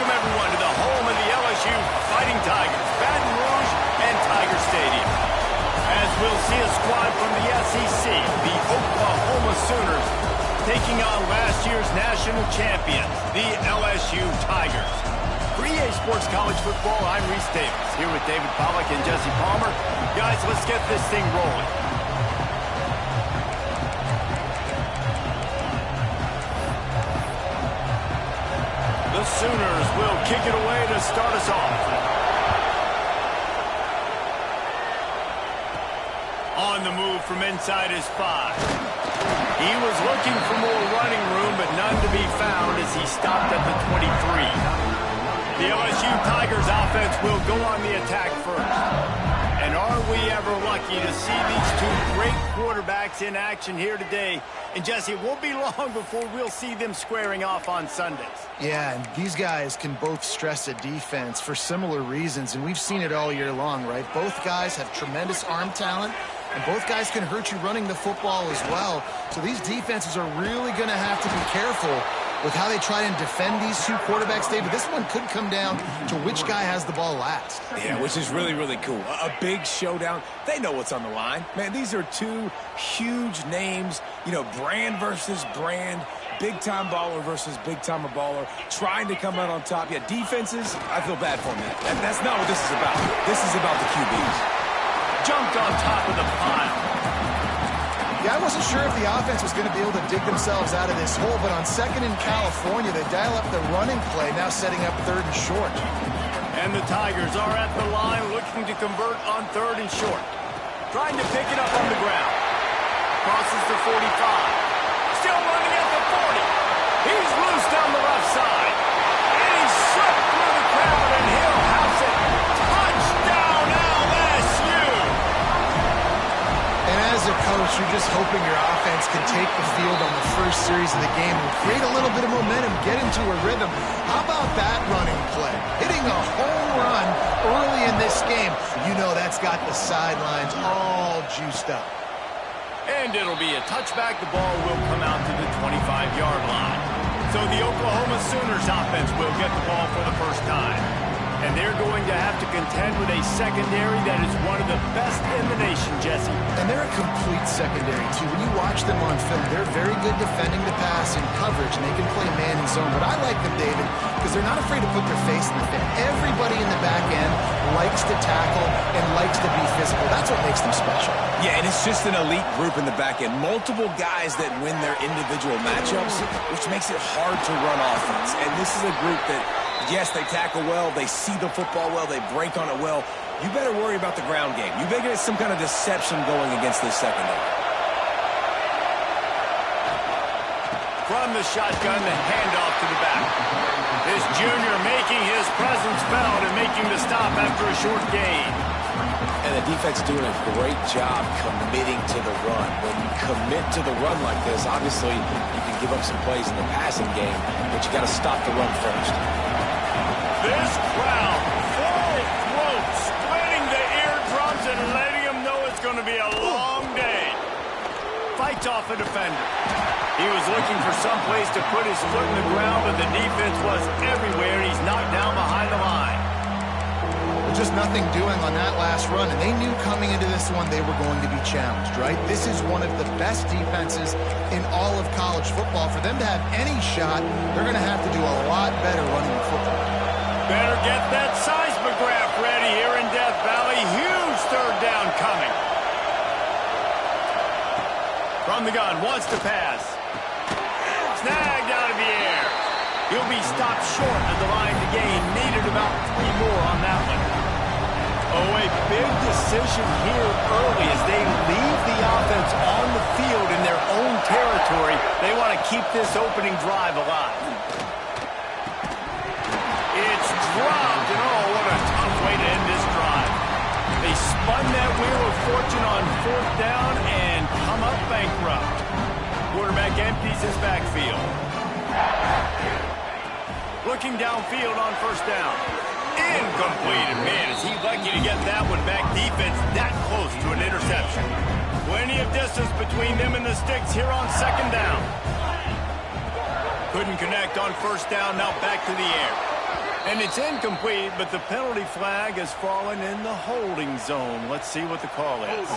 Welcome, everyone, to the home of the LSU Fighting Tigers, Baton Rouge and Tiger Stadium. As we'll see a squad from the SEC, the Oklahoma Sooners, taking on last year's national champions, the LSU Tigers. For EA Sports College Football, I'm Reese Davis, here with David Pollack and Jesse Palmer. Guys, let's get this thing rolling. The Sooners will kick it away to start us off. On the move from inside his 5. He was looking for more running room, but none to be found as he stopped at the 23. The LSU Tigers offense will go on the attack first. And are we ever lucky to see these two great quarterbacks in action here today? And Jesse, it won't be long before we'll see them squaring off on Sundays. Yeah, and these guys can both stress a defense for similar reasons, and we've seen it all year long, right? Both guys have tremendous arm talent, and both guys can hurt you running the football as well. So these defenses are really going to have to be careful with how they try and defend these two quarterbacks, David. This one could come down to which guy has the ball last. Yeah, which is really, really cool. A big showdown. They know what's on the line. Man, these are two huge names, you know, brand versus brand, big-time baller versus big-timer baller, trying to come out on top. Yeah, defenses, I feel bad for them. That's not what this is about. This is about the QBs. Jumped on top of the pile. Yeah, I wasn't sure if the offense was going to be able to dig themselves out of this hole, but on second in California, they dial up the running play, now setting up third and short. And the Tigers are at the line looking to convert on third and short. Trying to pick it up on the ground. Crosses the 45. Still running at the 40. He's loose down the left side. And he's swept through the crowd, and he'll house it. Touchdown, LSU! And as a coach, you're just hoping your offense can take the field on the first series of the game and create a little bit of momentum, get into a rhythm. How about that running play? Hitting a home run early in this game. You know that's got the sidelines all juiced up. And it'll be a touchback. The ball will come out to the 25-yard line. So the Oklahoma Sooners offense will get the ball for the first time. And they're going to have to contend with a secondary that is one of the best in the nation, Jesse. And they're a complete secondary, too. When you watch them on film, they're very good defending the pass and coverage, and they can play man and zone. But I like them, David, because they're not afraid to put their face in the fan. Everybody in the back end likes to tackle and likes to be physical. That's what makes them special. Yeah, and it's just an elite group in the back end. Multiple guys that win their individual matchups, which makes it hard to run offense. And this is a group that, yes, they tackle well, they see the football well, they break on it well. You better worry about the ground game. You better get some kind of deception going against this secondary. From the shotgun, the handoff to the back. This junior making his presence felt and making the stop after a short gain. And the defense doing a great job committing to the run. When you commit to the run like this, obviously you can give up some plays in the passing game, but you got to stop the run first. This crowd, full throat, splitting the eardrums and letting them know it's going to be a long day. Fights off a defender. He was looking for some place to put his foot in the ground, but the defense was everywhere. He's knocked down behind the line. Just nothing doing on that last run, and they knew coming into this one they were going to be challenged, right? This is one of the best defenses in all of college football. For them to have any shot, they're going to have to do a lot better running the football. Better get that seismograph ready here in Death Valley. Huge third down coming. From the gun, wants to pass. Snagged out of the air. He'll be stopped short of the line to gain. Needed about 3 more on that one. Oh, a big decision here early as they leave the offense on the field in their own territory. They want to keep this opening drive alive. It's dropped, and oh, what a tough way to end this drive. They spun that wheel of fortune on fourth down and come up bankrupt. Quarterback empties his backfield. Looking downfield on first down. Incomplete. And man, is he lucky to get that one back. Defense that close to an interception. Plenty of distance between them and the sticks here on second down. Couldn't connect on first down. Now back to the air. And it's incomplete, but the penalty flag has fallen in the holding zone. Let's see what the call is.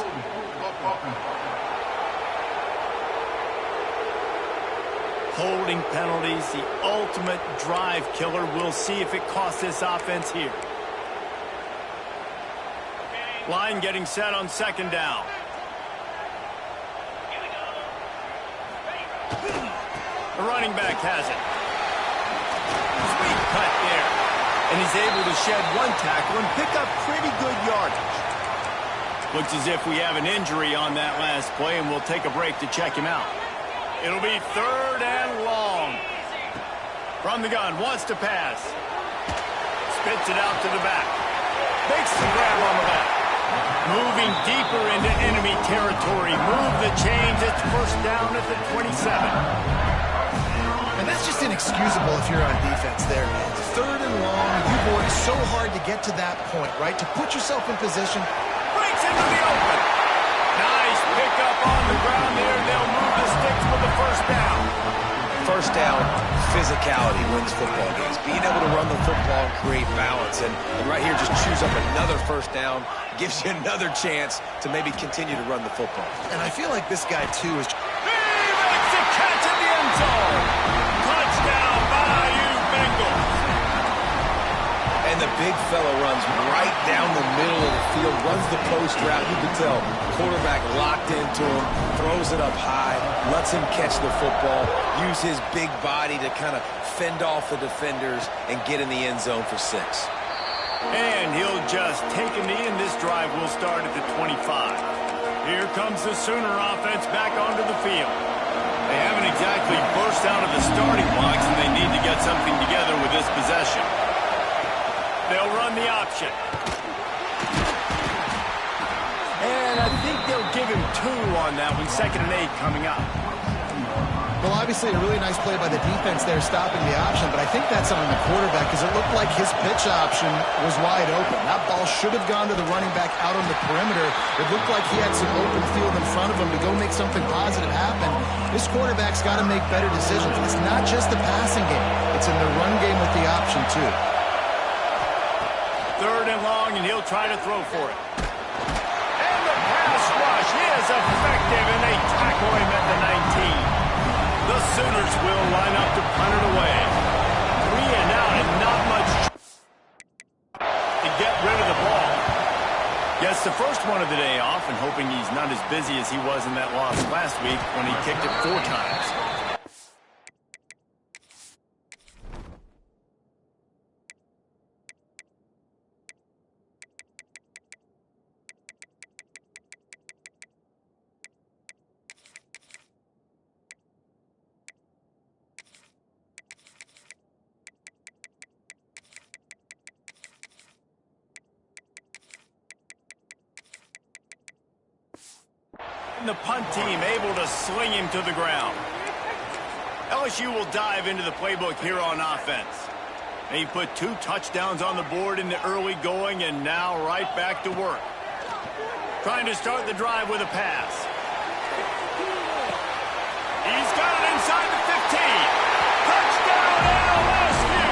Holding penalties, the ultimate drive killer. We'll see if it costs this offense here. Line getting set on second down. The running back has it. Sweet cut there. And he's able to shed one tackle and pick up pretty good yardage. Looks as if we have an injury on that last play, and we'll take a break to check him out. It'll be 3rd and long. From the gun, wants to pass. Spits it out to the back. Makes the grab on the left. Moving deeper into enemy territory. Move the chains. It's 1st down at the 27. And that's just inexcusable if you're on defense there. 3rd and long. You've worked so hard to get to that point, right? To put yourself in position. Breaks into the open. Nice pickup on the ground there. They'll move the sticks with the 1st down. 1st down, physicality wins football games. Being able to run the football and create balance. And right here, just choose up another 1st down. Gives you another chance to maybe continue to run the football. And I feel like this guy, too, is... He makes the catch in the end zone. Touchdown, Bayou Bengals. And the big fella runs right down the middle of the field, runs the post route. You can tell quarterback locked into him, throws it up high, lets him catch the football, use his big body to kind of fend off the defenders and get in the end zone for 6. And he'll just take a knee, and this drive will start at the 25. Here comes the Sooner offense back onto the field. They haven't exactly burst out of the starting blocks, and they need to get something together with this possession. They'll run the option. And I think they'll give him 2 on that one. 2nd and 8 coming up. Well, obviously a really nice play by the defense there stopping the option, but I think that's on the quarterback because it looked like his pitch option was wide open. That ball should have gone to the running back out on the perimeter. It looked like he had some open field in front of him to go make something positive happen. This quarterback's got to make better decisions. It's not just the passing game. It's in the run game with the option, too. 3rd and long, and he'll try to throw for it. And the pass rush is effective, and they tackle him at the 19. The Sooners will line up to punt it away. 3 and out, and not much to get rid of the ball. Gets the first one of the day off, and hoping he's not as busy as he was in that loss last week when he kicked it 4 times. The punt team able to sling him to the ground. LSU will dive into the playbook here on offense. They put 2 touchdowns on the board in the early going, and now right back to work. Trying to start the drive with a pass. He's got it inside the 15. Touchdown LSU!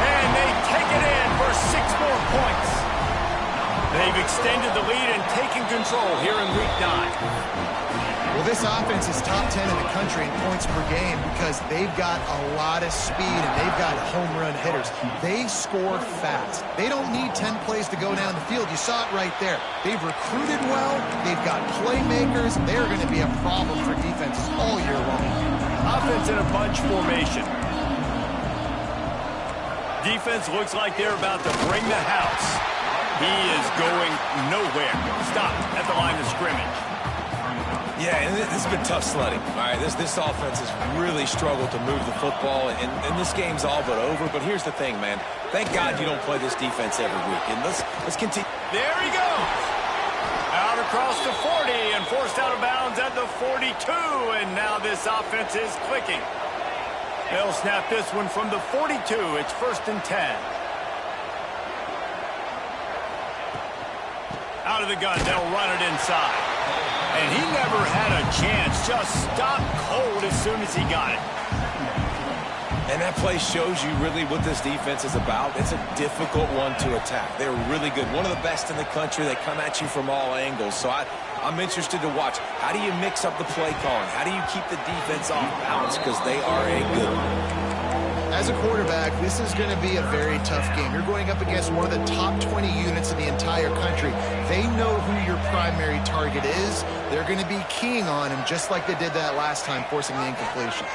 And they take it in for 6 more points. They've extended the lead and taken control here in Week 9. Well, this offense is top 10 in the country in points per game because they've got a lot of speed and they've got home run hitters. They score fast. They don't need 10 plays to go down the field. You saw it right there. They've recruited well. They've got playmakers. They're going to be a problem for defenses all year long. Offense in a bunch formation. Defense looks like they're about to bring the house. He is going nowhere. Stop at the line of scrimmage. Yeah, and this has been tough sledding. All right, this offense has really struggled to move the football, and this game's all but over. But here's the thing, man. Thank God you don't play this defense every week. And let's continue. There he goes. Out across the 40 and forced out of bounds at the 42. And now this offense is clicking. They'll snap this one from the 42. It's 1st and 10. Out of the gun, they'll run it inside. And he never had a chance. Just stopped cold as soon as he got it. And that play shows you really what this defense is about. It's a difficult one to attack. They're really good. One of the best in the country. They come at you from all angles. So I'm interested to watch. How do you mix up the play calling? How do you keep the defense off balance? Because they are a good one. As a quarterback, this is going to be a very tough game. You're going up against one of the top 20 units in the entire country. They know who your primary target is. They're going to be keying on him just like they did that last time, forcing the incompletion.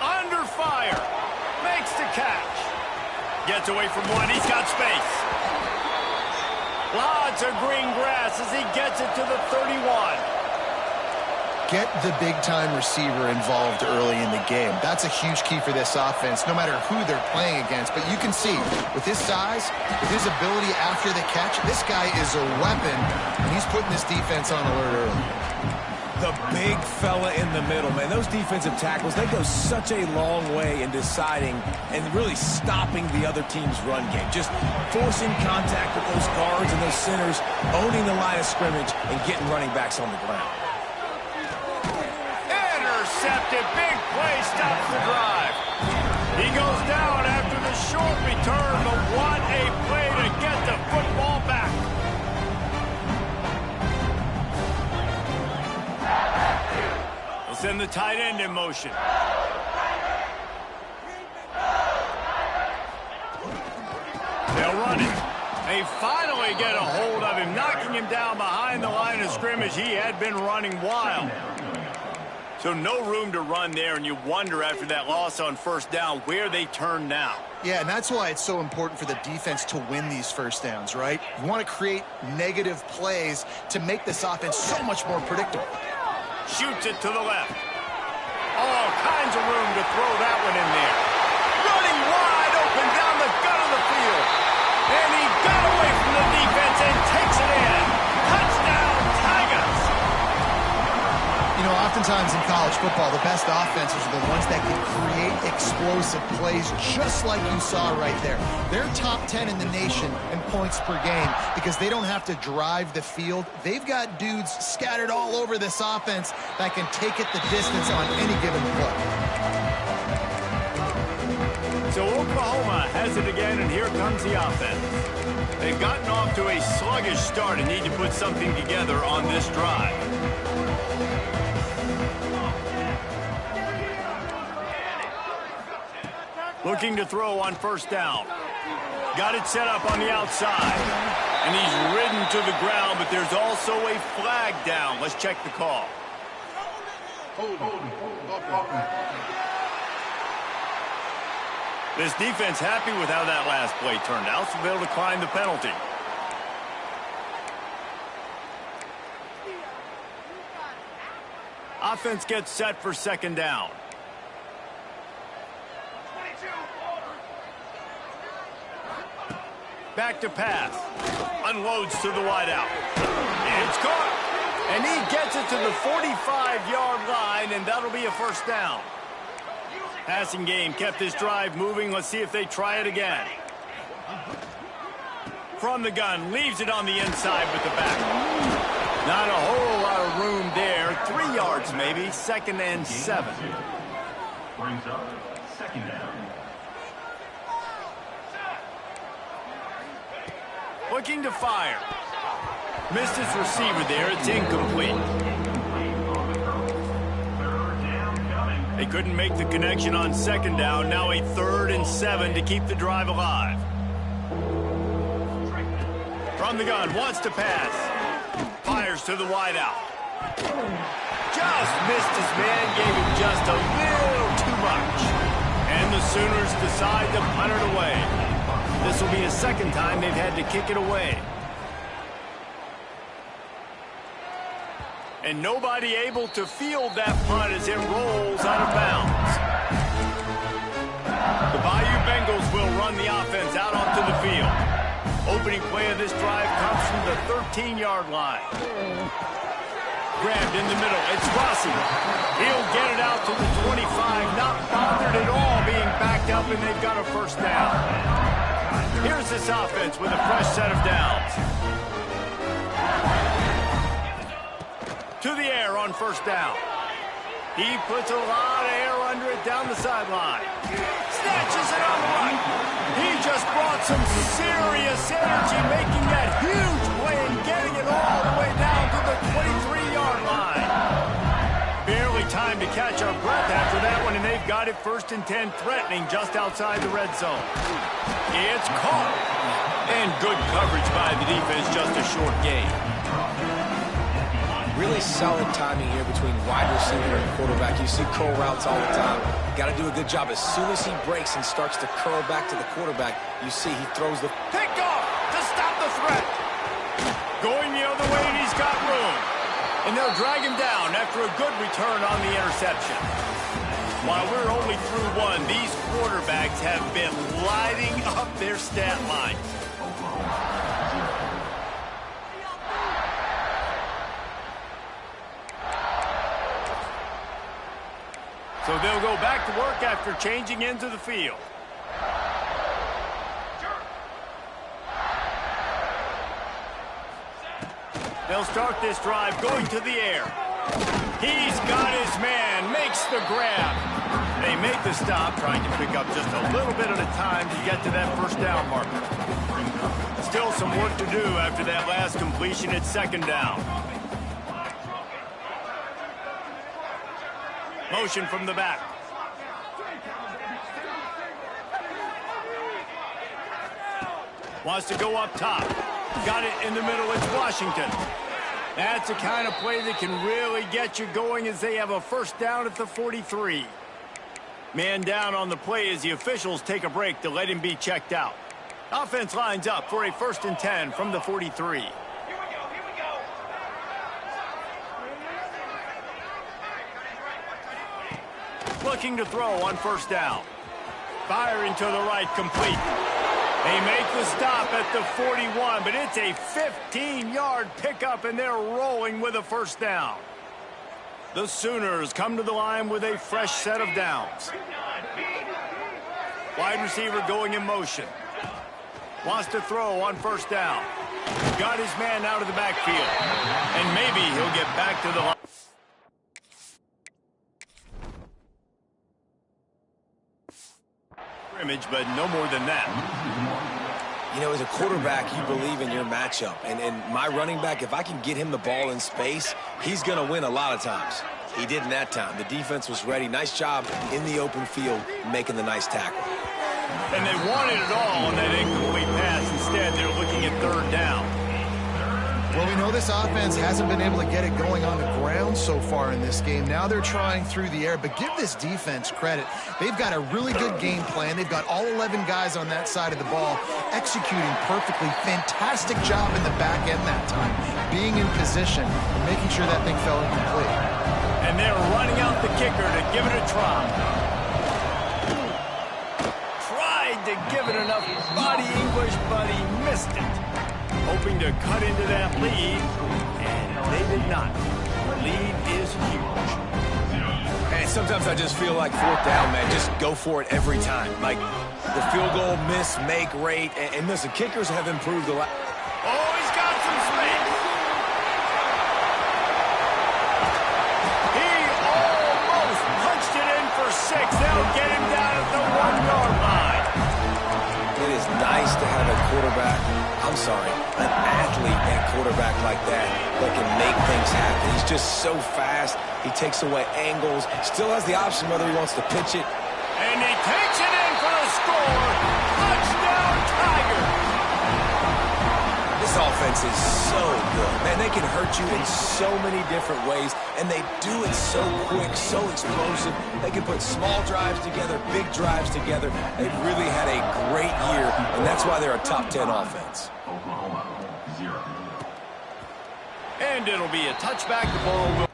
Under fire. Makes the catch. Gets away from one. He's got space. Lots of green grass as he gets it to the 31. Get the big-time receiver involved early in the game. That's a huge key for this offense, no matter who they're playing against. But you can see, with his size, with his ability after the catch, this guy is a weapon, and he's putting this defense on alert early. The big fella in the middle, man. Those defensive tackles, they go such a long way in deciding and really stopping the other team's run game. Just forcing contact with those guards and those centers, owning the line of scrimmage, and getting running backs on the ground. Intercepted. Big play stops the drive. He goes down after the short return, but what a play to get the football back. They'll send the tight end in motion. They'll run it. They finally get a hold of him, knocking him down behind the line of scrimmage. He had been running wild. So no room to run there, and you wonder after that loss on first down where they turn now. Yeah, and that's why it's so important for the defense to win these first downs, right? You want to create negative plays to make this offense so much more predictable. Shoots it to the left. All kinds of room to throw that one in there. Running wide open down the gut of the field. And he got away from the defense and takes it in. Touchdown, Tigers! You know, oftentimes in college football, the best offenses are the ones that can create explosive plays just like you saw right there. They're top 10 in the nation in points per game because they don't have to drive the field. They've got dudes scattered all over this offense that can take it the distance on any given play. So Oklahoma has it again, and here comes the offense. They've gotten off to a sluggish start and need to put something together on this drive. Looking to throw on first down. Got it set up on the outside. And he's ridden to the ground, but there's also a flag down. Let's check the call. This defense happy with how that last play turned out, so they'll decline the penalty. Offense gets set for second down. Back to pass. Unloads to the wideout. It's caught. And he gets it to the 45-yard line, and that'll be a first down. Passing game kept this drive moving. Let's see if they try it again. From the gun, leaves it on the inside with the back. Not a whole lot of room there. 3 yards maybe. Second and 7. Brings up second down. Looking to fire. Missed his receiver there. It's incomplete. They couldn't make the connection on second down. Now a 3rd and 7 to keep the drive alive. From the gun, wants to pass. Fires to the wideout. Just missed his man. Gave him just a little too much. And the Sooners decide to punt it away. This will be the second time they've had to kick it away. And nobody able to field that punt as it rolls out of bounds. The Bayou Bengals will run the offense out onto the field. Opening play of this drive comes from the 13-yard line. Grabbed in the middle. It's Rossi. He'll get it out to the 25. Not bothered at all being backed up, and they've got a first down. Here's this offense with a fresh set of downs. To the air on first down. He puts a lot of air under it down the sideline. Snatches it on the right. He just brought some serious energy, making that huge play and getting it all the way down to the 23-yard line. Barely time to catch our breath after that one, and they've got it 1st and 10, threatening just outside the red zone. It's caught. And good coverage by the defense, just a short gain. Really solid timing here between wide receiver and quarterback. You see curl routes all the time. Got to do a good job. As soon as he breaks and starts to curl back to the quarterback, you see he throws the pick off to stop the threat. Going the other way, and he's got room. And they'll drag him down after a good return on the interception. While we're only through one, these quarterbacks have been lighting up their stat line. So they'll go back to work after changing into the field. They'll start this drive going to the air. He's got his man, makes the grab. They make the stop, trying to pick up just a little bit at a time to get to that 1st down marker. Still some work to do after that last completion at 2nd down. Motion from the back. Wants to go up top. Got it in the middle. It's Washington. That's the kind of play that can really get you going as they have a 1st down at the 43. Man down on the play as the officials take a break to let him be checked out. Offense lines up for a 1st and 10 from the 43. Looking to throw on 1st down. Firing to the right, complete. They make the stop at the 41, but it's a 15-yard pickup, and they're rolling with a 1st down. The Sooners come to the line with a fresh set of downs. Wide receiver going in motion. Wants to throw on 1st down. Got his man out of the backfield. And maybe he'll get back to the line. But no more than that. You know, as a quarterback, you believe in your matchup. And my running back, if I can get him the ball in space, he's going to win a lot of times. He did in that time. The defense was ready. Nice job in the open field making the nice tackle. And they wanted it all on that incomplete pass. Instead, they're looking at 3rd down. Well, we know this offense hasn't been able to get it going on the ground so far in this game. Now they're trying through the air, but give this defense credit. They've got a really good game plan. They've got all 11 guys on that side of the ball executing perfectly. Fantastic job in the back end that time, being in position and making sure that thing fell incomplete. And they're running out the kicker to give it a try. Tried to give it enough body English, but he missed it. Hoping to cut into that lead, and they did not. The lead is huge. And sometimes I just feel like 4th down, man. Just go for it every time. Like the field goal, miss, make rate. And listen, kickers have improved a lot. Oh, he's got some space. He almost punched it in for 6. They'll get him down at the 1-yard line. It is nice to have a quarterback, an athlete and quarterback like that can make things happen. He's just so fast. He takes away angles. Still has the option whether he wants to pitch it. And he takes it in for a score. Touchdown, Tigers. This offense is so good. Man, they can hurt you in so many different ways, and they do it so quick, so explosive. They can put small drives together, big drives together. They've really had a great year, and that's why they're a top 10 offense. Oklahoma, 0. And it'll be a touchback. The ball will.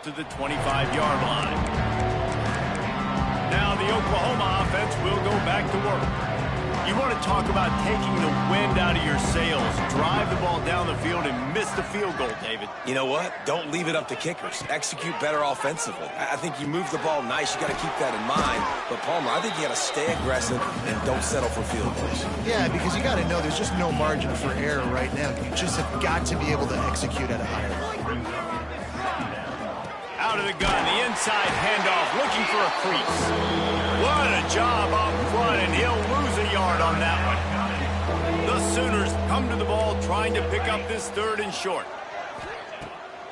To the 25-yard line. Now the Oklahoma offense will go back to work. You want to talk about taking the wind out of your sails. Drive the ball down the field and miss the field goal, David. You know what? Don't leave it up to kickers. Execute better offensively. I think you move the ball nice. You got to keep that in mind. But, Palmer, I think you got to stay aggressive and don't settle for field goals. Yeah, because you got to know there's just no margin for error right now. You just have got to be able to execute at a higher level. Out of the gun, the inside handoff, looking for a crease. What a job up front, and he'll lose a yard on that one. The Sooners come to the ball trying to pick up this 3rd and short.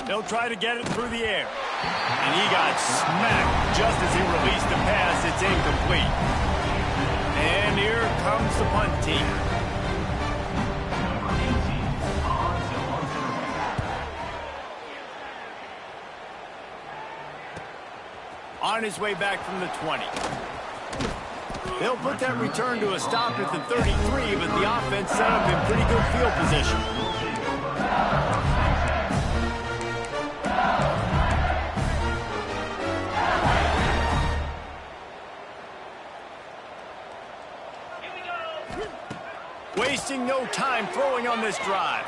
They'll try to get it through the air. And he got smacked just as he released the pass. It's incomplete. And here comes the punt team. On his way back from the 20. They'll put that return to a stop at the 33, but the offense set up in pretty good field position. Wasting no time throwing on this drive.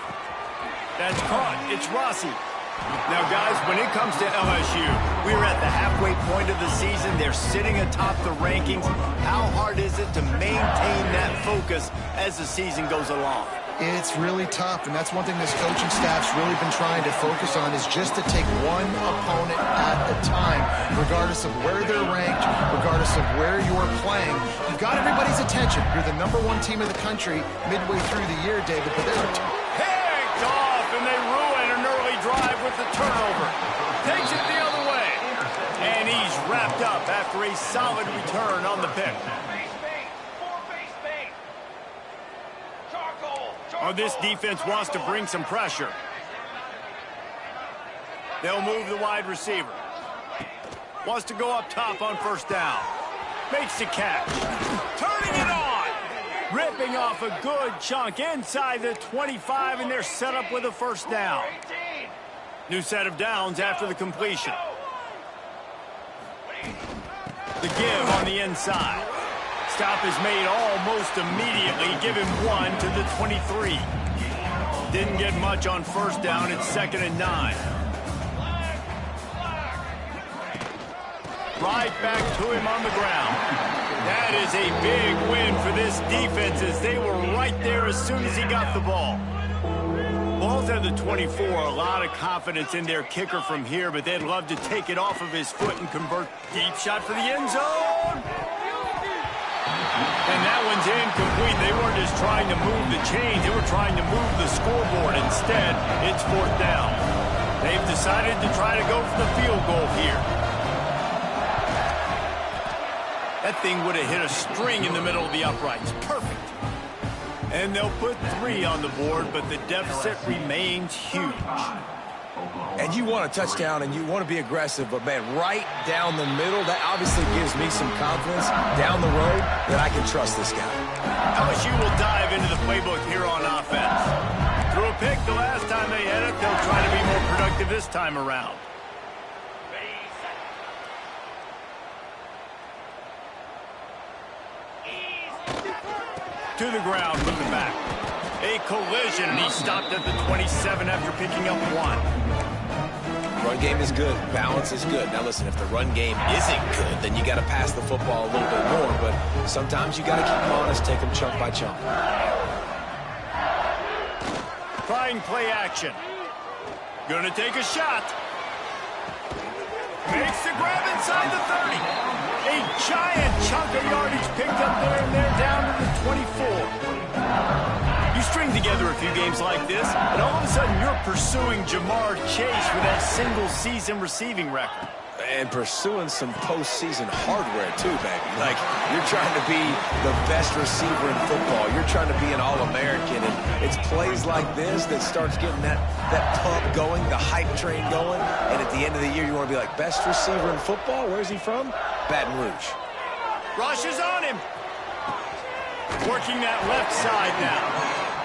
That's caught. It's Rossi. Now, guys, when it comes to LSU, we're at the halfway point of the season. They're sitting atop the rankings. How hard is it to maintain that focus as the season goes along? It's really tough, and that's one thing this coaching staff's really been trying to focus on is just to take one opponent at a time, regardless of where they're ranked, regardless of where you're playing. You've got everybody's attention. You're the #1 team in the country midway through the year, David, but they're picked off, and they ruin an early drive with the turnover. Takes it the other way. And he's wrapped up after a solid return on the pick. Oh, this defense wants to bring some pressure. They'll move the wide receiver. Wants to go up top on 1st down. Makes the catch. Turning it on. Ripping off a good chunk inside the 25, and they're set up with a 1st down. New set of downs after the completion. The give on the inside. Stop is made almost immediately. Give him 1 to the 23. Didn't get much on 1st down. It's 2nd and 9. Right back to him on the ground. That is a big win for this defense as they were right there as soon as he got the ball. Ball's at the 24. A lot of confidence in their kicker from here, but they'd love to take it off of his foot and convert. Deep shot for the end zone. And that one's incomplete. They weren't just trying to move the chains. They were trying to move the scoreboard. Instead, it's 4th down. They've decided to try to go for the field goal here. That thing would have hit a string in the middle of the uprights. Perfect. And they'll put 3 on the board, but the deficit remains huge. And you want a touchdown and you want to be aggressive, but, man, right down the middle, that obviously gives me some confidence down the road that I can trust this guy. LSU will dive into the playbook here on offense. Threw a pick the last time they had it. They'll try to be more productive this time around. To the ground, looking back. A collision, and he stopped at the 27 after picking up 1. Run game is good. Balance is good. Now, listen, if the run game isn't good, then you got to pass the football a little bit more. But sometimes you got to keep them honest, take them chunk by chunk. Trying play action. Gonna take a shot. Makes the grab inside the 30. A giant chunk of yardage picked up there, and they're down to the 24. You string together a few games like this, and all of a sudden you're pursuing Jamar Chase for that single-season receiving record. And pursuing some postseason hardware, too, baby. Like, you're trying to be the best receiver in football. You're trying to be an All-American. And it's plays like this that starts getting that pump going, the hype train going. And at the end of the year, you want to be like, best receiver in football? Where's he from? Baton Rouge. Rush is on him. Working that left side now.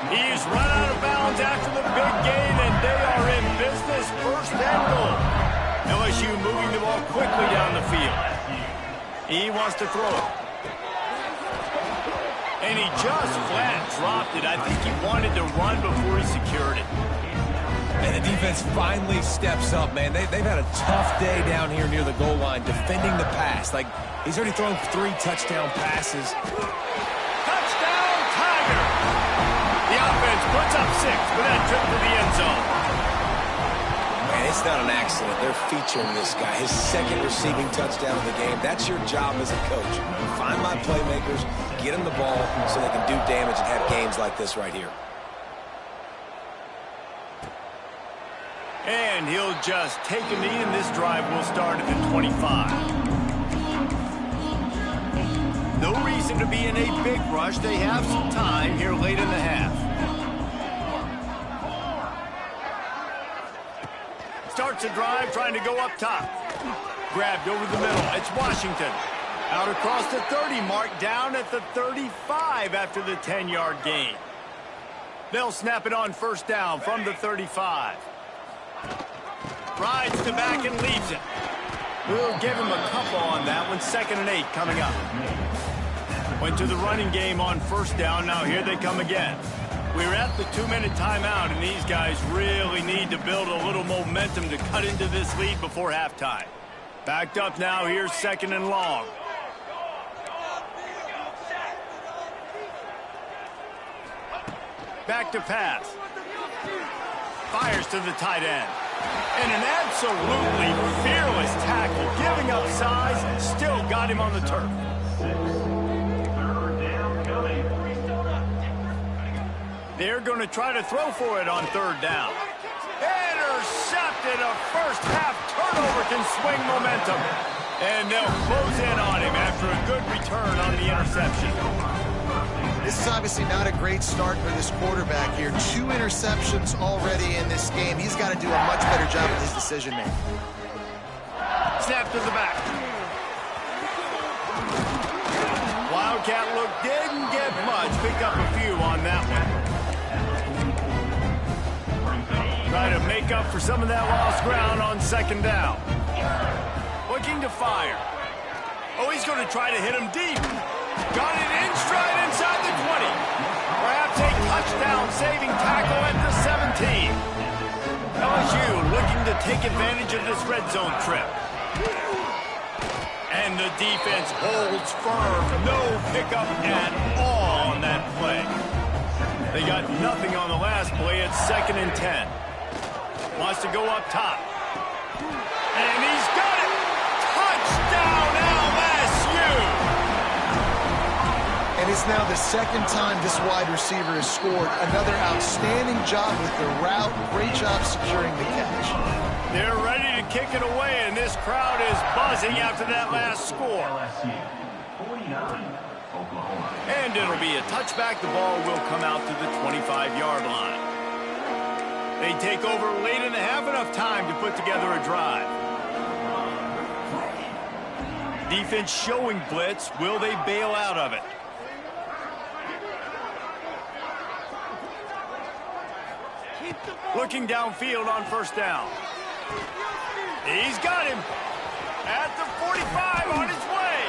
He's run out of bounds after the big gain, and they are in business. 1st and goal. LSU moving the ball quickly down the field. He wants to throw it. And he just flat dropped it. I think he wanted to run before he secured it. And the defense finally steps up, man. They've had a tough day down here near the goal line defending the pass. Like, he's already thrown 3 touchdown passes. Touchdown, Tiger! The offense puts up 6 with that trip to the end zone. Man, it's not an accident. They're featuring this guy. His 2nd receiving touchdown of the game. That's your job as a coach. Find my playmakers, get them the ball so they can do damage and have games like this right here. And he'll just take a knee, and this drive will start at the 25. No reason to be in a big rush. They have some time here late in the half. Starts a drive trying to go up top. Grabbed over the middle. It's Washington. Out across the 30 mark, down at the 35 after the 10-yard gain. They'll snap it on first down from the 35. Rides to back and leaves it. We'll give him a couple on that one. 2nd and 8 coming up. Went to the running game on first down. Now here they come again. We're at the 2-minute timeout, and these guys really need to build a little momentum to cut into this lead before halftime. Backed up now. Here's 2nd and long. Back to pass. Fires to the tight end. And an absolutely fearless tackle. Giving up size, still got him on the turf. They're going to try to throw for it on 3rd down. Intercepted. A first-half turnover can swing momentum. And they'll close in on him after a good return on the interception. This is obviously not a great start for this quarterback here. 2 interceptions already in this game. He's got to do a much better job with his decision-making. Snap to the back. Wildcat look didn't get much. Pick up a few on that one. Try to make up for some of that lost ground on 2nd down. Looking to fire. Oh, he's going to try to hit him deep. Got it in stride inside the 20. Perhaps a touchdown-saving tackle at the 17. LSU looking to take advantage of this red zone trip. And the defense holds firm. No pickup at all on that play. They got nothing on the last play. It's 2nd and 10. Wants to go up top. And he's got it! Touchdown, LSU! And it's now the 2nd time this wide receiver has scored. Another outstanding job with the route. Great job securing the catch. They're ready to kick it away, and this crowd is buzzing after that last score. LSU 49, Oklahoma. And it'll be a touchback. The ball will come out to the 25-yard line. They take over late in the half, enough time to put together a drive. Defense showing blitz. Will they bail out of it? Looking downfield on first down. He's got him at the 45 on his way.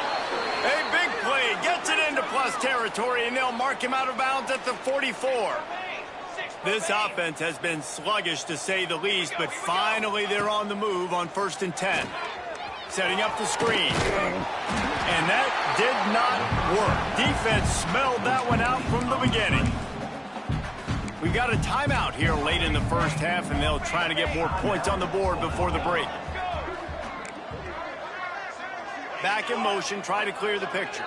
A big play. Gets it into plus territory, and they'll mark him out of bounds at the 44. This offense has been sluggish, to say the least, but finally they're on the move on 1st and 10. Setting up the screen. And that did not work. Defense smelled that one out from the beginning. We've got a timeout here late in the first half, and they'll try to get more points on the board before the break. Back in motion, try to clear the picture.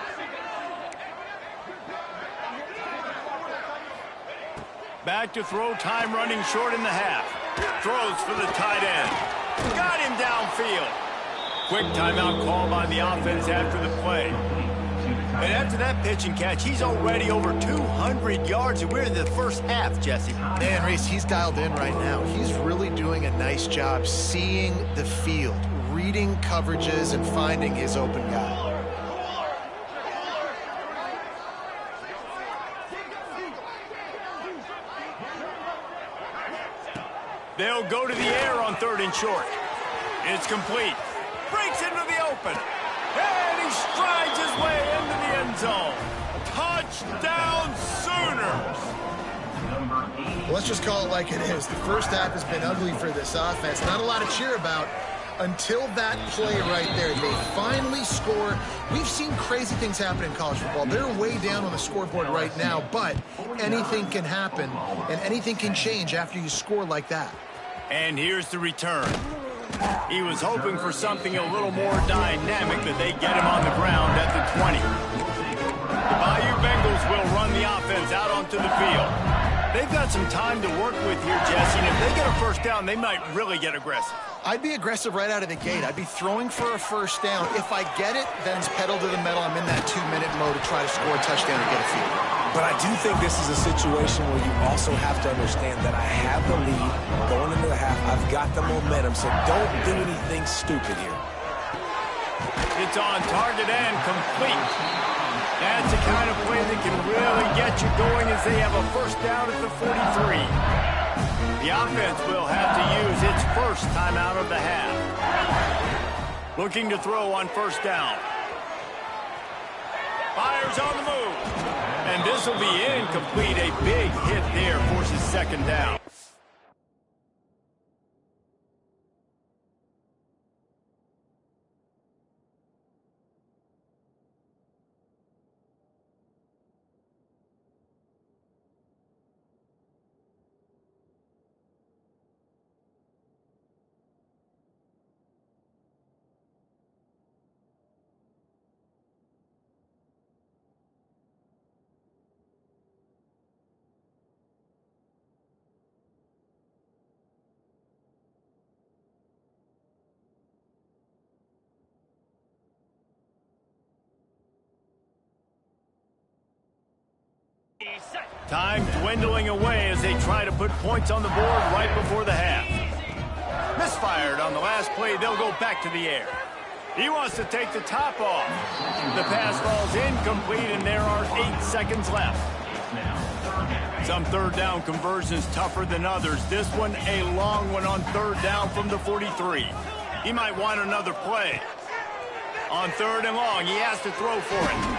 Back to throw, time running short in the half. Throws for the tight end. Got him downfield. Quick timeout call by the offense after the play. And after that pitch and catch, he's already over 200 yards, and we're in the first half, Jesse. Man, Reese, he's dialed in right now. He's really doing a nice job seeing the field, reading coverages, and finding his open guy. They'll go to the air on 3rd and short. It's complete. Breaks into the open. And he strides his way into the end zone. Touchdown, Sooners! Well, let's just call it like it is. The first half has been ugly for this offense. Not a lot to cheer about until that play right there. They finally score. We've seen crazy things happen in college football. They're way down on the scoreboard right now, but anything can happen, and anything can change after you score like that. And here's the return. He was hoping for something a little more dynamic, but they get him on the ground at the 20. The Bayou Bengals will run the offense out onto the field. They've got some time to work with here, Jesse, and if they get a first down, they might really get aggressive. I'd be aggressive right out of the gate. I'd be throwing for a first down. If I get it, then it's pedal to the metal. I'm in that 2-minute mode to try to score a touchdown or get a field. But I do think this is a situation where you also have to understand that I have the lead going into the half. I've got the momentum, so don't do anything stupid here. It's on target and complete. That's the kind of play that can really get you going as they have a first down at the 43. The offense will have to use its first timeout of the half. Looking to throw on first down. Fires on the move. And this will be incomplete. A big hit there forces second down. Time dwindling away as they try to put points on the board right before the half. Misfired on the last play. They'll go back to the air. He wants to take the top off. The pass falls incomplete, and there are 8 seconds left. Some third down conversions tougher than others. This one a long one on third down from the 43. He might want another play. On third and long, he has to throw for it.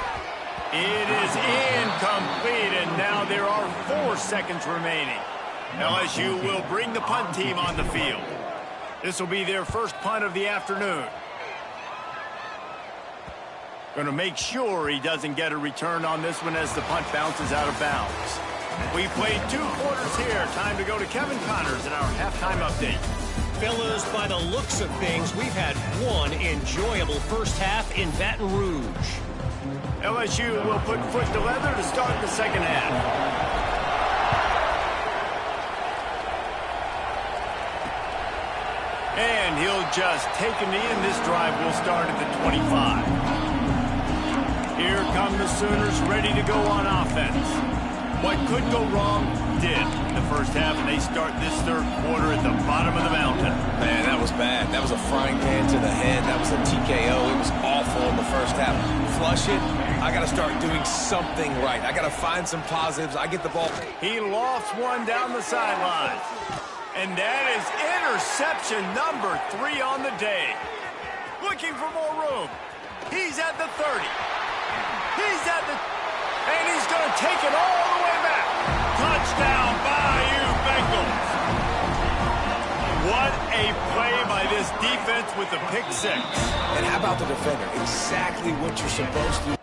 It is incomplete, and now there are 4 seconds remaining. LSU will bring the punt team on the field. This will be their first punt of the afternoon. Going to make sure he doesn't get a return on this one as the punt bounces out of bounds. We played 2 quarters here. Time to go to Kevin Connors in our halftime update. Fellas, by the looks of things, we've had one enjoyable first half in Baton Rouge. LSU will put foot to leather to start the second half. And he'll just take a knee, and this drive will start at the 25. Here come the Sooners ready to go on offense. What could go wrong did in the first half, and they start this third quarter at the bottom of the mountain. Man, that was bad. That was a frying pan to the head. That was a TKO. It was awful in the first half. Flush it. I got to start doing something right. I got to find some positives. I get the ball. He lofts one down the sideline. And that is interception number 3 on the day. Looking for more room. He's at the 30. He's at the... And he's going to take it all the way back. Touchdown, Bayou Bengals. What a play by this defense with the pick 6. And how about the defender? Exactly what you're supposed to do.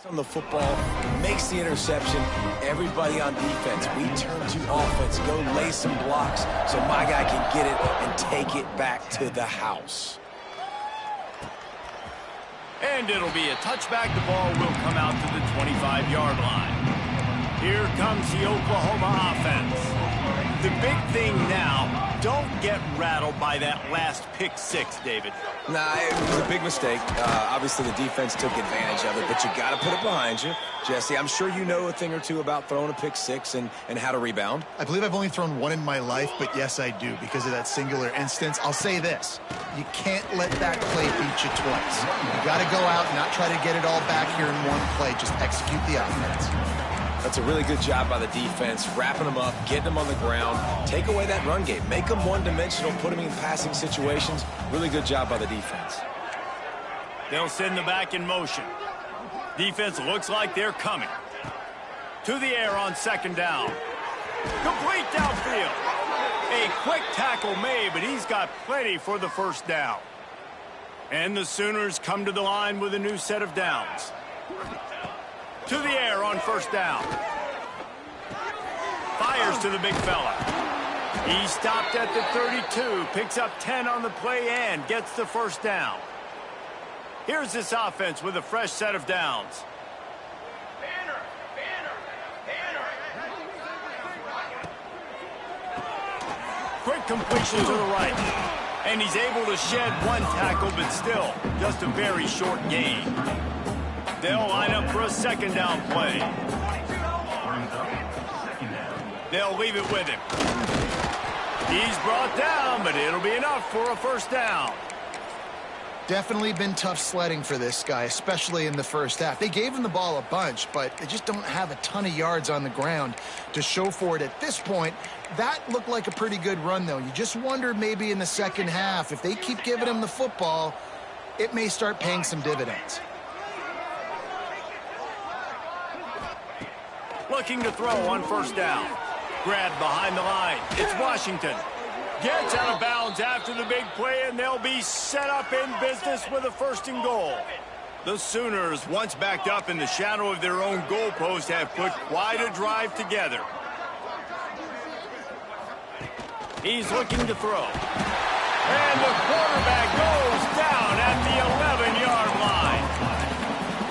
On the football, makes the interception. Everybody on defense, we turn to offense. Go lay some blocks so my guy can get it and take it back to the house. And it'll be a touchback. The ball will come out to the 25-yard line. Here comes the Oklahoma offense. The big thing now, don't get rattled by that last pick six, David. Nah, it was a big mistake. Obviously, the defense took advantage of it, but you got to put it behind you. Jesse, I'm sure you know a thing or two about throwing a pick six and how to rebound. I believe I've only thrown one in my life, but yes, I do because of that singular instance. I'll say this. You can't let that play beat you twice. You got to go out and not try to get it all back here in one play. Just execute the offense. That's a really good job by the defense, wrapping them up, getting them on the ground, take away that run game, make them one-dimensional, put them in passing situations. Really good job by the defense. They'll send the back in motion. Defense looks like they're coming. To the air on second down. Complete downfield. A quick tackle made, but he's got plenty for the first down. And the Sooners come to the line with a new set of downs. To the air on first down. Fires to the big fella. He stopped at the 32, picks up 10 on the play and gets the first down. Here's this offense with a fresh set of downs. Quick completion to the right. And he's able to shed one tackle, but still just a very short gain. They'll line up for a second down play. They'll leave it with him. He's brought down, but it'll be enough for a first down. Definitely been tough sledding for this guy, especially in the first half. They gave him the ball a bunch, but they just don't have a ton of yards on the ground to show for it at this point. That looked like a pretty good run, though. You just wonder maybe in the second half, if they keep giving him the football, it may start paying some dividends. Looking to throw on first down. Grabbed behind the line. It's Washington. Gets out of bounds after the big play, and they'll be set up in business with a first and goal. The Sooners, once backed up in the shadow of their own goalpost, have put quite a drive together. He's looking to throw. And the quarterback goes down at the 11-yard line.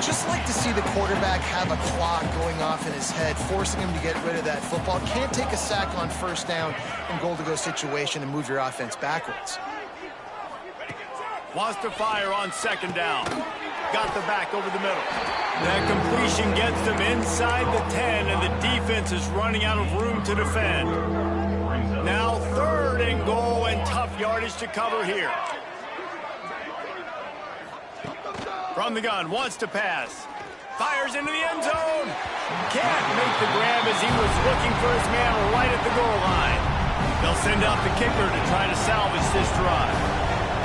Just like to see the quarterback have a clock going off in his head, forcing him to get rid of that football. Can't take a sack on first down and goal-to-go situation and move your offense backwards. Wants to fire on second down. Got the back over the middle. That completion gets them inside the 10, and the defense is running out of room to defend. Now third and goal, and tough yardage to cover here. From the gun, wants to pass. Fires into the end zone. Can't make the grab as he was looking for his man right at the goal line. They'll send out the kicker to try to salvage this drive.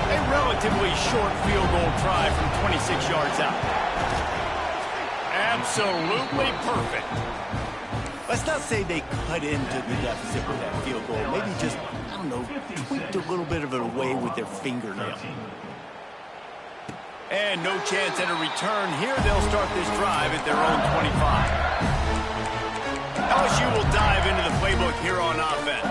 A relatively short field goal try from 26 yards out. Absolutely perfect. Let's not say they cut into the deficit with that field goal. Maybe just, I don't know, tweaked a little bit of it away with their fingernail. And no chance at a return here. They'll start this drive at their own 25. LSU will dive into the playbook here on offense.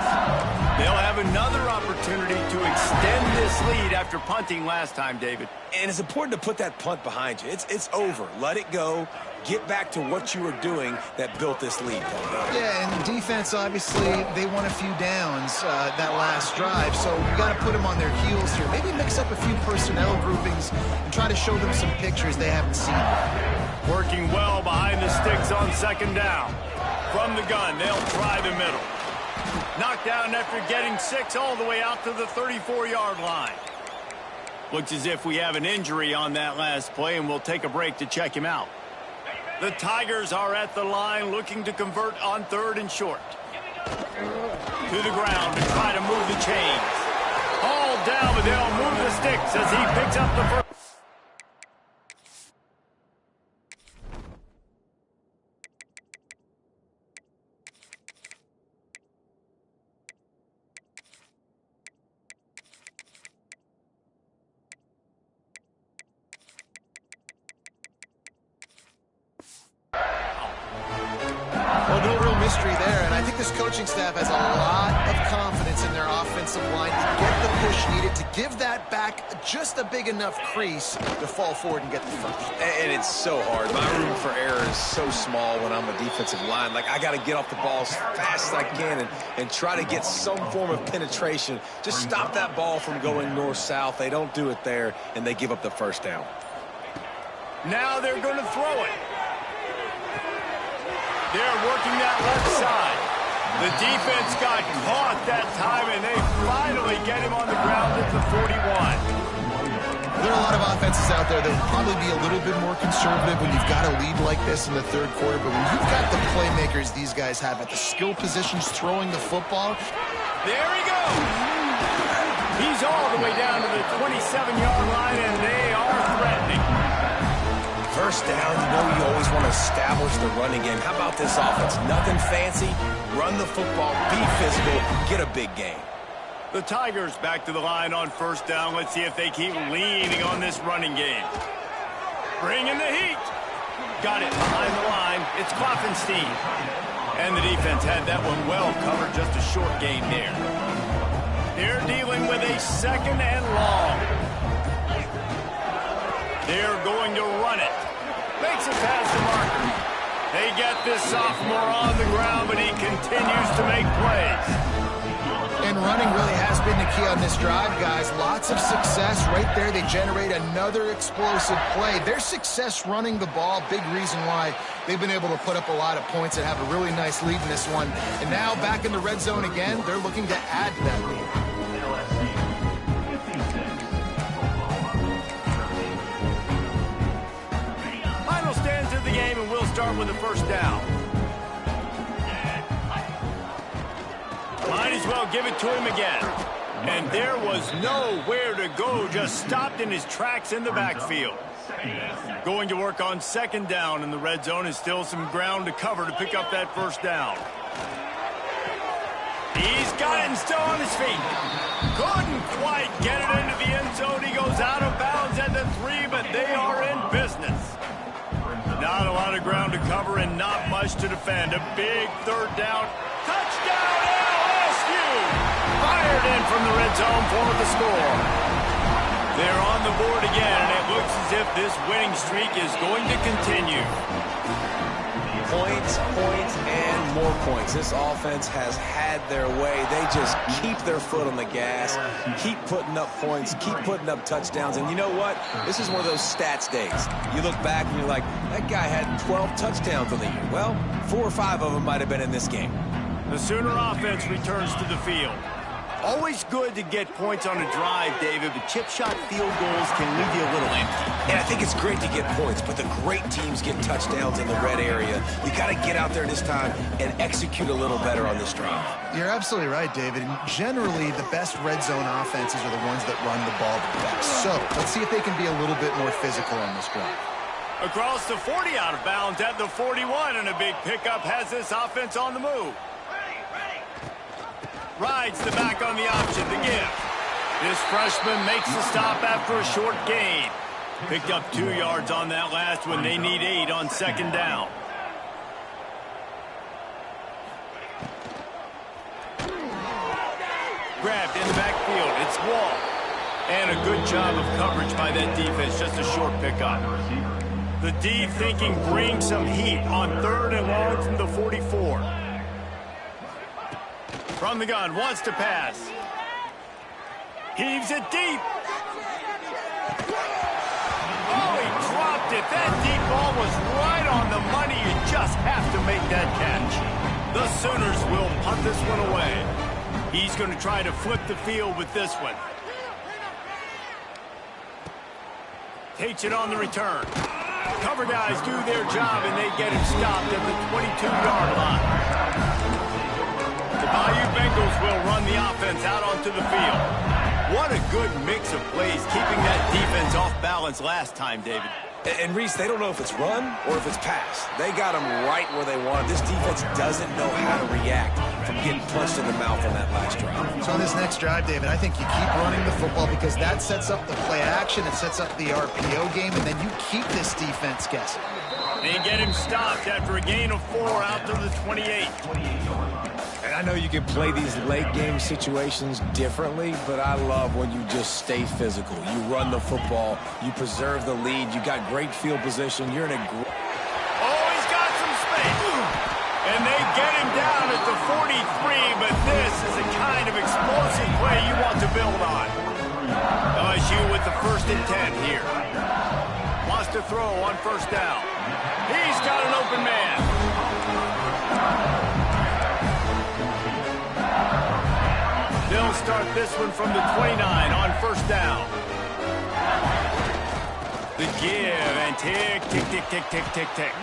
They'll have another opportunity to extend this lead after punting last time, David. And it's important to put that punt behind you. It's over. Let it go. Get back to what you were doing that built this lead. Yeah, and defense, obviously, they won a few downs that last drive, so you got to put them on their heels here. Maybe mix up a few personnel groupings and try to show them some pictures they haven't seen yet. Working well behind the sticks on second down. From the gun, they'll try the middle. Knocked down after getting 6 all the way out to the 34-yard line. Looks as if we have an injury on that last play, and we'll take a break to check him out. The Tigers are at the line looking to convert on third and short. To the ground to try to move the chains. All down, but they'll move the sticks as he picks up the first. Well, no real mystery there, and I think this coaching staff has a lot of confidence in their offensive line to get the push needed, to give that back just a big enough crease to fall forward and get the first. And it's so hard. My room for error is so small when I'm a defensive line. Like, I got to get off the ball as fast as I can and try to get some form of penetration. Just stop that ball from going north-south. They don't do it there, and they give up the first down. Now they're going to throw it. They're working that left side. The defense got caught that time, and they finally get him on the ground at the 41. There are a lot of offenses out there that will probably be a little bit more conservative when you've got a lead like this in the third quarter, but when you've got the playmakers these guys have at the skill positions throwing the football. There he goes. He's all the way down to the 27-yard line, and they are threatening. First down, you know you always want to establish the running game. How about this offense? Nothing fancy. Run the football, be physical, get a big gain. The Tigers back to the line on first down. Let's see if they keep leaning on this running game. Bring in the heat. Got it behind the line. It's Klopfenstein. And the defense had that one well covered. Just a short gain there. They're dealing with a second and long. They're going to run it. Makes it past the marker. They get this sophomore on the ground, but he continues to make plays. And running really has been the key on this drive, guys. Lots of success right there. They generate another explosive play. Their success running the ball, big reason why they've been able to put up a lot of points and have a really nice lead in this one. And now back in the red zone again, they're looking to add to that lead. Start with the first down. Might as well give it to him again. And there was nowhere to go, just stopped in his tracks in the backfield. Going to work on second down in the red zone, is still some ground to cover to pick up that first down. He's got it and still on his feet. Couldn't quite get it into the end zone. He goes out of bounds at the 3, but they are in business. Not a lot of ground to cover and not much to defend. A big third down. Touchdown, LSU! Fired in from the red zone for the score. They're on the board again, and it looks as if this winning streak is going to continue. Points, points, and more points. This offense has had their way. They just keep their foot on the gas, keep putting up points, keep putting up touchdowns. And you know what? This is one of those stats days. You look back and you're like, that guy had 12 touchdowns on the year. Well, 4 or 5 of them might have been in this game. The Sooner offense returns to the field. Always good to get points on a drive, David, but chip shot field goals can leave you a little empty. And I think it's great to get points, but the great teams get touchdowns in the red area. We got to get out there this time and execute a little better on this drive. You're absolutely right, David. And generally, the best red zone offenses are the ones that run the ball the best. So let's see if they can be a little bit more physical on this drive. Across the 40, out of bounds at the 41, and a big pickup has this offense on the move. Rides the back on the option to give. This freshman makes the stop after a short gain. Picked up 2 yards on that last one. They need 8 on second down. Grabbed in the backfield. It's Wall. And a good job of coverage by that defense. Just a short pickup. The D thinking bring some heat on third and long from the 44. From the gun, wants to pass. Heaves it deep. Oh, he dropped it. That deep ball was right on the money. You just have to make that catch. The Sooners will punt this one away. He's going to try to flip the field with this one. Takes it on the return. Cover guys do their job, and they get him stopped at the 22-yard line. The Bayou Bengals will run the offense out onto the field. What a good mix of plays, keeping that defense off balance last time, David. And Reese, they don't know if it's run or if it's pass. They got them right where they want it. This defense doesn't know how to react from getting punched in the mouth on that last drive. So on this next drive, David, I think you keep running the football because that sets up the play action, it sets up the RPO game, and then you keep this defense guessing. They get him stopped after a gain of 4 out to the 28. And I know you can play these late game situations differently, but I love when you just stay physical. You run the football, you preserve the lead, you got great field position, you're in a great... Oh, he's got some space. And they get him down at the 43, but this is the kind of explosive play you want to build on. LSU with the 1st and 10 here. Wants to throw on 1st down. He's got an open man. They'll start this one from the 29 on 1st down. The give and tick, tick, tick, tick, tick, tick, tick.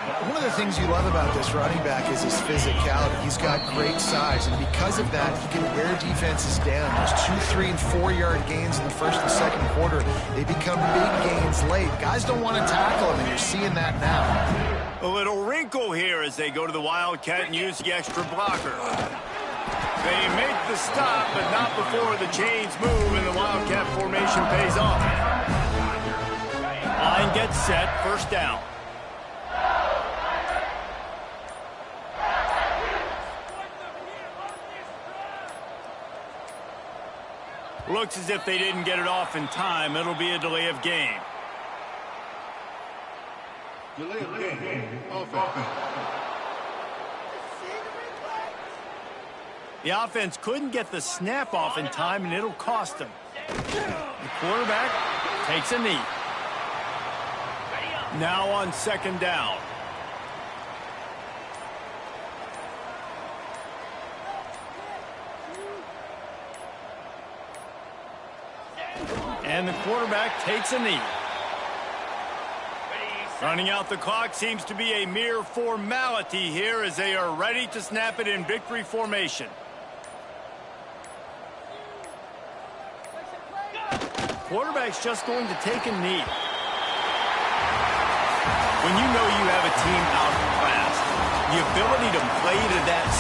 One of the things you love about this running back is his physicality. He's got great size, and because of that, he can wear defenses down. Those 2, 3, and 4-yard gains in the 1st and 2nd quarter, they become big gains late. Guys don't want to tackle him, and you're seeing that now. A little wrinkle here as they go to the Wildcat and use the extra blocker. They make the stop, but not before the chains move, and the Wildcat formation pays off. Line gets set, 1st down. Looks as if they didn't get it off in time. It'll be a delay of game. Delay of game. Offense. The offense couldn't get the snap off in time, and it'll cost them. The quarterback takes a knee. Now on 2nd down. And the quarterback takes a knee. Running out the clock seems to be a mere formality here as they are ready to snap it in victory formation. Quarterback's just going to take a knee. When you know you have a team outclassed, the ability to play to that...